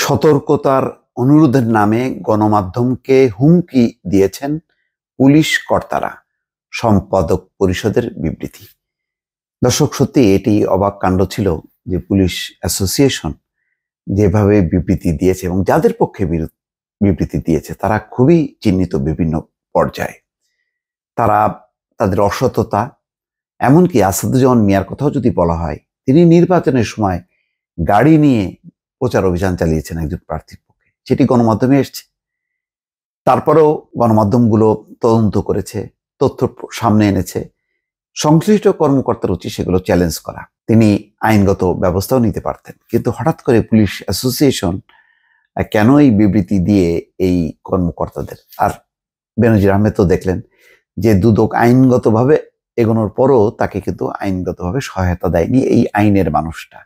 সতর্কতার অনুরোধের নামে গণমাধ্যমকে হুমকি দিয়েছেন পুলিশ কর্তারা। সম্পাদক পরিষদের বিবৃতি। দর্শক, সত্যি এটি অবাক কাণ্ড ছিল যে পুলিশ অ্যাসোসিয়েশন যেভাবে বিবৃতি দিয়েছে এবং যাদের পক্ষে বিবৃতি দিয়েছে তারা খুবই চিহ্নিত বিভিন্ন পর্যায়ে। তারা তাদের অসততা, এমনকি আসাদুজ্জামান মিয়ার কথাও যদি বলা হয়, তিনি নির্বাচনের সময় গাড়ি নিয়ে প্রচার অভিযান চালিয়েছেন একজন প্রার্থীর পক্ষে, সেটি গণমাধ্যমে এসছে। তারপরেও গণমাধ্যমগুলো তদন্ত করেছে, তথ্য সামনে এনেছে। সংশ্লিষ্ট কর্মকর্তার উচিত সেগুলো চ্যালেঞ্জ করা। তিনি আইনগত ব্যবস্থাও নিতে পারতেন, কিন্তু হঠাৎ করে পুলিশ অ্যাসোসিয়েশন কেন এই বিবৃতি দিয়ে এই কর্মকর্তাদের? আর বেনজির আহমেদ তো দেখলেন যে দুদক আইনগতভাবে এগোনোর পরও তাকে কিন্তু আইনগতভাবে সহায়তা দেয়নি এই আইনের মানুষটা।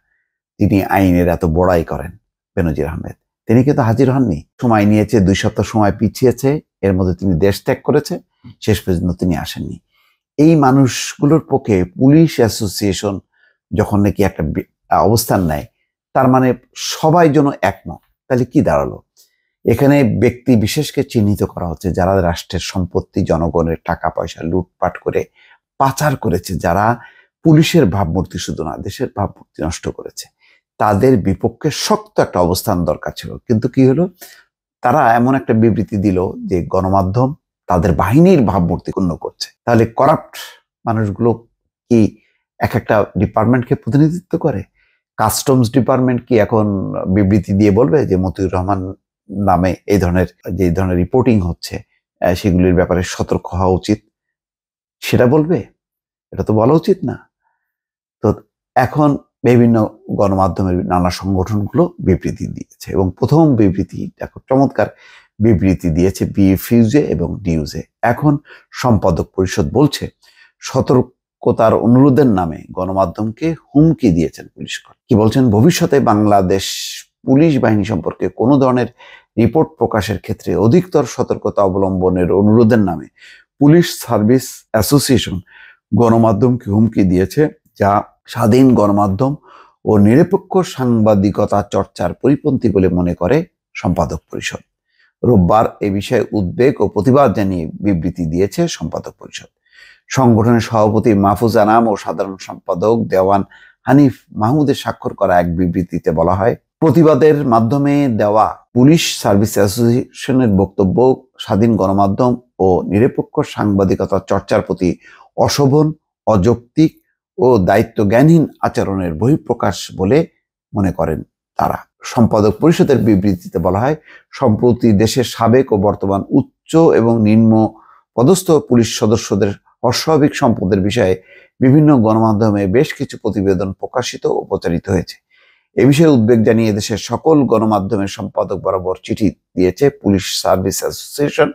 তিনি আইনের এত বড়াই করেন বেনজির আহমেদ, তিনি কিন্তু হাজির হননি। সময় নিয়েছে, 2 সপ্তাহ সময় পিছিয়েছে, এর মধ্যে তিনি দেশ ত্যাগ করেছে, শেষ পর্যন্ত তিনি আসেননি। এই মানুষগুলোর পক্ষে পুলিশ অ্যাসোসিয়েশন যখন নাকি একটা অবস্থান নেয়, তার মানে সবাই যেন একমত। তাহলে কি দাঁড়ালো? এখানে ব্যক্তি বিশেষকে চিহ্নিত করা হচ্ছে যারা রাষ্ট্রের সম্পত্তি, জনগণের টাকা পয়সা লুটপাট করে পাচার করেছে, যারা পুলিশের ভাবমূর্তি শুধু না দেশের ভাবমূর্তি নষ্ট করেছে। তাদের বিপক্ষে শক্ত একটা অবস্থান দরকার ছিল, কিন্তু কি হলো? তারা এমন একটা বিবৃতি দিল যে গণমাধ্যম তাদের বাহিনীর ভাবমূর্তি ক্ষুণ্ণ করছে। তাহলে করাপ্ট মানুষগুলো কি এক একটা ডিপার্টমেন্টকে প্রতিনিধিত্ব করে? কাস্টমস ডিপার্টমেন্ট কি এখন বিবৃতি দিয়ে বলবে যে মতিউর রহমান নামে এই ধরনের যে ধরনের রিপোর্টিং হচ্ছে সেগুলির ব্যাপারে সতর্ক হওয়া উচিত? সেটা বলবে? এটা তো বলা উচিত না। তো এখন বিভিন্ন গণমাধ্যমের নানা সংগঠনগুলো বিবৃতি দিয়েছে এবং প্রথম বিবৃতি দেখো, চমৎকার বিবৃতি দিয়েছে বিএফইউজে এবং ডিউজে। এখন সম্পাদক পরিষদ বলছে সতর্কতার অনুরোধের নামে গণমাধ্যমকে হুমকি দিয়েছেন পুলিশ। কি বলছেন? ভবিষ্যতে বাংলাদেশ পুলিশ বাহিনী সম্পর্কে কোনো ধরনের রিপোর্ট প্রকাশের ক্ষেত্রে অধিকতর সতর্কতা অবলম্বনের অনুরোধের নামে পুলিশ সার্ভিস অ্যাসোসিয়েশন গণমাধ্যমকে হুমকি দিয়েছে, যা স্বাধীন গণমাধ্যম ও নিরপেক্ষ সাংবাদিকতা চর্চার পরিপন্থী বলে মনে করে সম্পাদক পরিষদ। রোববার এ বিষয়ে উদ্বেগ ও প্রতিবাদ জানিয়ে বিবৃতি দিয়েছে সম্পাদক পরিষদ। সংগঠনের সভাপতি মাহফুজ আনাম ও সাধারণ সম্পাদক দেওয়ান হানিফ মাহমুদের স্বাক্ষর করা এক বিবৃতিতে বলা হয়, প্রতিবাদের মাধ্যমে দেওয়া পুলিশ সার্ভিস অ্যাসোসিয়েশনের বক্তব্য স্বাধীন গণমাধ্যম ও নিরপেক্ষ সাংবাদিকতা চর্চার প্রতি অশোভন, অযৌক্তিক ও দায়িত্বজ্ঞানহীন আচরণের বহিঃপ্রকাশ বলে মনে করেন তারা। সম্পাদক পরিষদের বিবৃতিতে বলা হয়, সম্প্রতি দেশের সাবেক ও বর্তমান উচ্চ এবং নিম্ন পদস্থ পুলিশ সদস্যদের অস্বাভাবিক সম্পদের বিষয়ে বিভিন্ন গণমাধ্যমে বেশ কিছু প্রতিবেদন প্রকাশিত ও প্রচারিত হয়েছে। এ বিষয়ে উদ্বেগ জানিয়ে দেশের সকল গণমাধ্যমের সম্পাদক বরাবর চিঠি দিয়েছে পুলিশ সার্ভিস অ্যাসোসিয়েশন,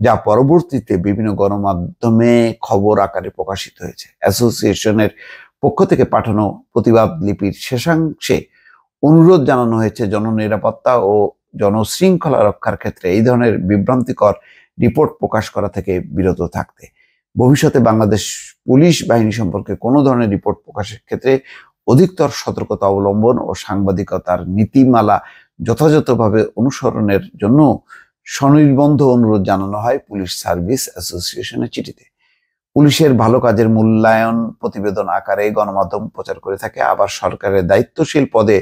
যা পরবর্তীতে বিভিন্ন গণমাধ্যমে খবর আকারে প্রকাশিত হয়েছে। অ্যাসোসিয়েশনের পক্ষ থেকে পাঠানো প্রতিবাদ লিপির শেষাংশে অনুরোধ জানানো হয়েছে জননিরাপত্তা ও জনশৃঙ্খলা রক্ষার ক্ষেত্রে এই ধরনের বিভ্রান্তিকর রিপোর্ট প্রকাশ করা থেকে বিরত থাকতে। ভবিষ্যতে বাংলাদেশ পুলিশ বাহিনী সম্পর্কে কোনো ধরনের রিপোর্ট প্রকাশের ক্ষেত্রে অধিকতর সতর্কতা অবলম্বন ও সাংবাদিকতার নীতিমালা যথাযথভাবে অনুসরণের জন্য স্বনির্বন্ধ অনুরোধ জানানো হয় পুলিশ সার্ভিস অ্যাসোসিয়েশনের চিঠিতে। পুলিশের ভালো কাজের মূল্যায়ন প্রতিবেদন আকারে গণমাধ্যম প্রচার করে থাকে, আবার সরকারের দায়িত্বশীল পদে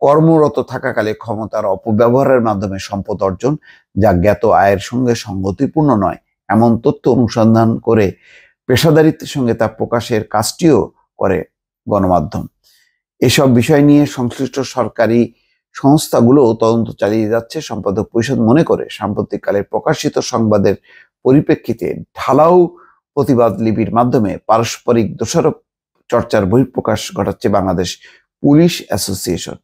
কর্মরত থাকাকালে ক্ষমতার অপব্যবহারের মাধ্যমে সম্পদ অর্জন, যা জ্ঞাত আয়ের সঙ্গে সঙ্গতিপূর্ণ নয়, এমন তথ্য অনুসন্ধান করে পেশাদারিত্বের সঙ্গে তা প্রকাশের কাজটিও করে গণমাধ্যম। এসব বিষয় নিয়ে সংশ্লিষ্ট সরকারি সংস্থাগুলো তদন্ত চালিয়ে যাচ্ছে। সম্পাদক পরিষদ মনে করে সাম্প্রতিককালে প্রকাশিত সংবাদের পরিপ্রেক্ষিতে ঢালাও প্রতিবাদ লিপির মাধ্যমে পারস্পরিক দোষারোপ চর্চার বহিঃপ্রকাশ ঘটাচ্ছে বাংলাদেশ পুলিশ অ্যাসোসিয়েশন।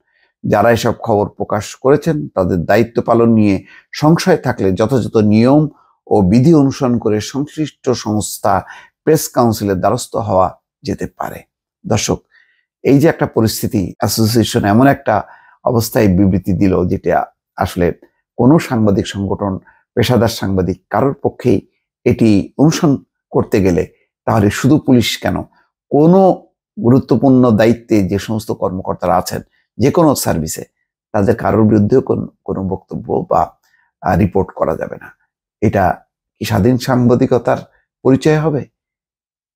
যারা এসব খবর প্রকাশ করেছেন তাদের দায়িত্ব পালন নিয়ে সংশয় থাকলে যথাযথ নিয়ম ও বিধি অনুসরণ করে সংশ্লিষ্ট সংস্থা প্রেস কাউন্সিলের দ্বারস্থ হওয়া যেতে পারে। দর্শক, এই যে একটা পরিস্থিতি, অ্যাসোসিয়েশন এমন একটা অবস্থায় বিবৃতি দিল যেটা আসলে কোনো সাংবাদিক সংগঠন, পেশাদার সাংবাদিক কারোর পক্ষেই এটি অনুসরণ করতে গেলে, তাহলে শুধু পুলিশ কেন, কোনো গুরুত্বপূর্ণ দায়িত্বে যে সমস্ত কর্মকর্তারা আছেন যে কোনো সার্ভিসে, তাদের কারোর বিরুদ্ধেও কোনো বক্তব্য বা রিপোর্ট করা যাবে না। এটা কি স্বাধীন সাংবাদিকতার পরিচয় হবে?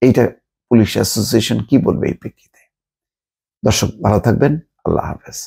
এইটা পুলিশ অ্যাসোসিয়েশন কি বলবে এই প্রেক্ষিতে? দর্শক ভালো থাকবেন, আল্লাহ হাফেজ।